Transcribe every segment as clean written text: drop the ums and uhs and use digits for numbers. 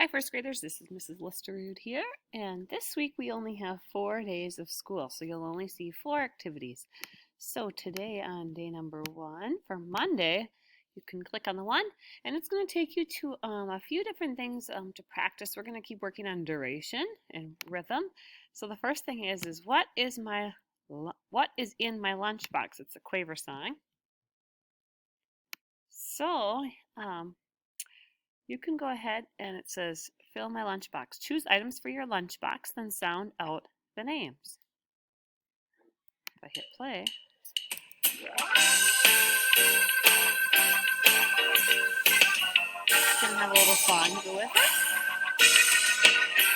Hi, first graders. This is Mrs. Listerud here, and this week we only have 4 days of school, so you'll only see 4 activities. So today on day number 1, for Monday, you can click on the 1, and it's going to take you to a few different things to practice. We're going to keep working on duration and rhythm. So the first thing is what is in my lunchbox? It's a Quaver song. So you can go ahead and it says fill my lunchbox. Choose items for your lunchbox, then sound out the names. If I hit play, it's going to have a little song to go with it.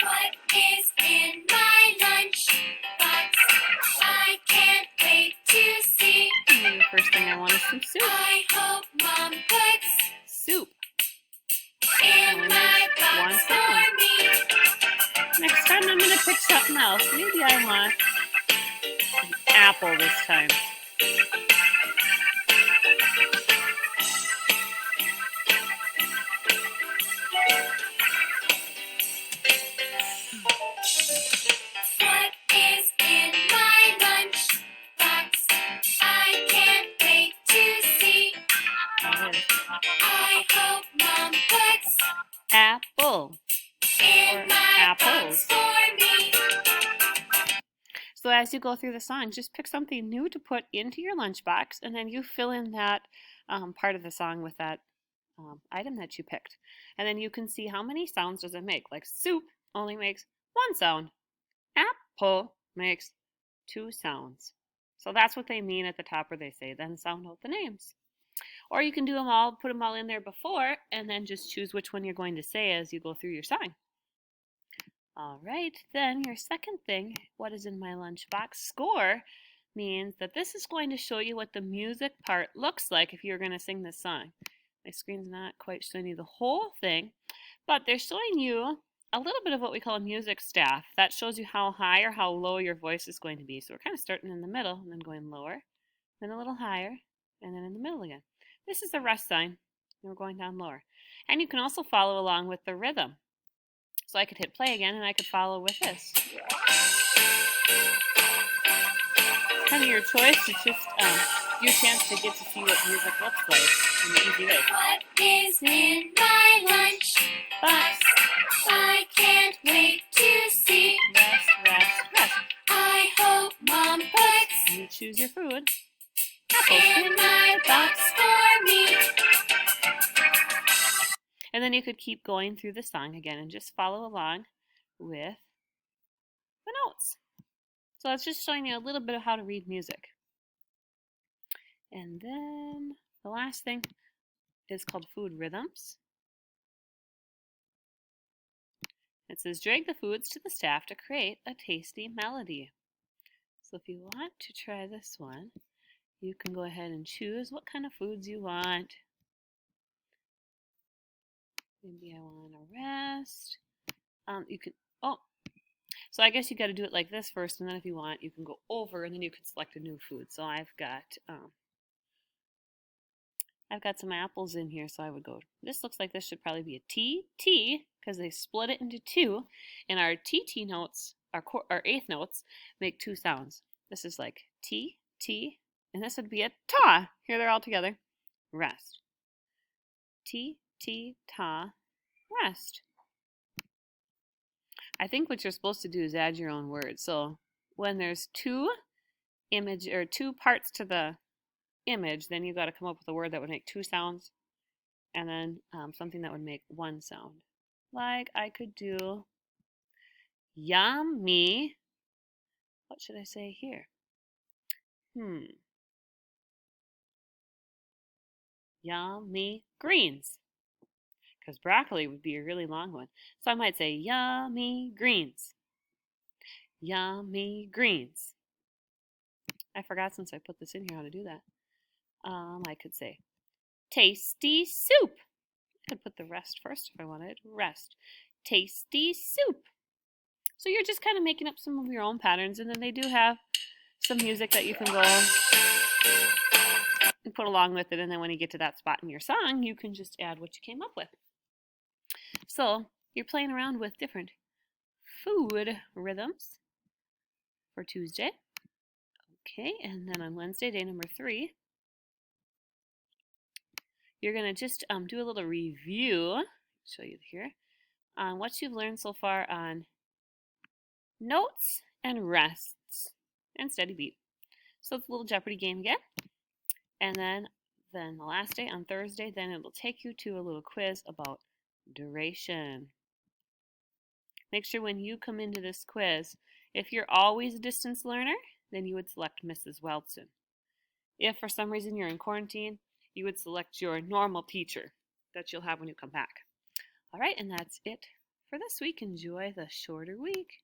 What is in my lunchbox? I can't wait to see. And the first thing I want is some soup. I hope Mom puts Soup. in Only my makes one box sound. for me. Next time I'm going to pick something else. Maybe I want an apple this time. What is in my lunchbox? I can't wait to see. I hope Mom puts Apple. in Or my apples. box for me. So as you go through the song, just pick something new to put into your lunchbox, and then you fill in that part of the song with that item that you picked. And then you can see how many sounds does it make. Like soup only makes one sound. Apple makes 2 sounds. So that's what they mean at the top where they say, then sound out the names. Or you can do them all, put them all in there before, and then just choose which one you're going to say as you go through your song. All right, then your second thing, what is in my lunchbox? Score means that this is going to show you what the music part looks like if you're going to sing this song. My screen's not quite showing you the whole thing, but they're showing you a little bit of what we call a music staff. That shows you how high or how low your voice is going to be. So we're kind of starting in the middle and then going lower, then a little higher, and then in the middle again. This is the rest sign, and we're going down lower. And you can also follow along with the rhythm. So I could hit play again and I could follow with this. It's kind of your choice. It's just your chance to get to see what music looks like in an easy way. What is in my lunchbox? I can't wait to see. Rest, rest, rest. I hope Mom puts You choose your food. in my box for me. And then you could keep going through the song again and just follow along with the notes. So it's just showing you a little bit of how to read music. And then the last thing is called food rhythms. It says drag the foods to the staff to create a tasty melody. So if you want to try this one, you can go ahead and choose what kind of foods you want. Maybe I want a rest. So I guess you got to do it like this first, and then if you want, you can go over, and then you can select a new food. So I've got some apples in here, so I would go. This looks like this should probably be a T, because they split it into 2, and our TT notes, our eighth notes, make 2 sounds. This is like T, and this would be a ta. Here they're all together. Rest. T, ta, rest. I think what you're supposed to do is add your own words. So when there's 2 parts to the image, then you got to come up with a word that would make 2 sounds, and then something that would make 1 sound. Like I could do yummy. What should I say here? Yummy greens. Because broccoli would be a really long one. So I might say yummy greens. Yummy greens. I forgot since I put this in here how to do that. I could say tasty soup. I could put the rest first if I wanted. Rest. Tasty soup. So you're just kind of making up some of your own patterns, and then they do have some music that you can go and put along with it, and then when you get to that spot in your song, you can just add what you came up with. So You're playing around with different food rhythms for Tuesday. Okay, and then on Wednesday, day number 3, you're going to just do a little review, show you here, on what you've learned so far on notes and rests and steady beat. So it's a little Jeopardy game again. And then the last day on Thursday, then it will take you to a little quiz about duration. Make sure when you come into this quiz, if you're always a distance learner, then you would select Mrs. Welton. If for some reason you're in quarantine, you would select your normal teacher that you'll have when you come back. All right, and that's it for this week. Enjoy the shorter week.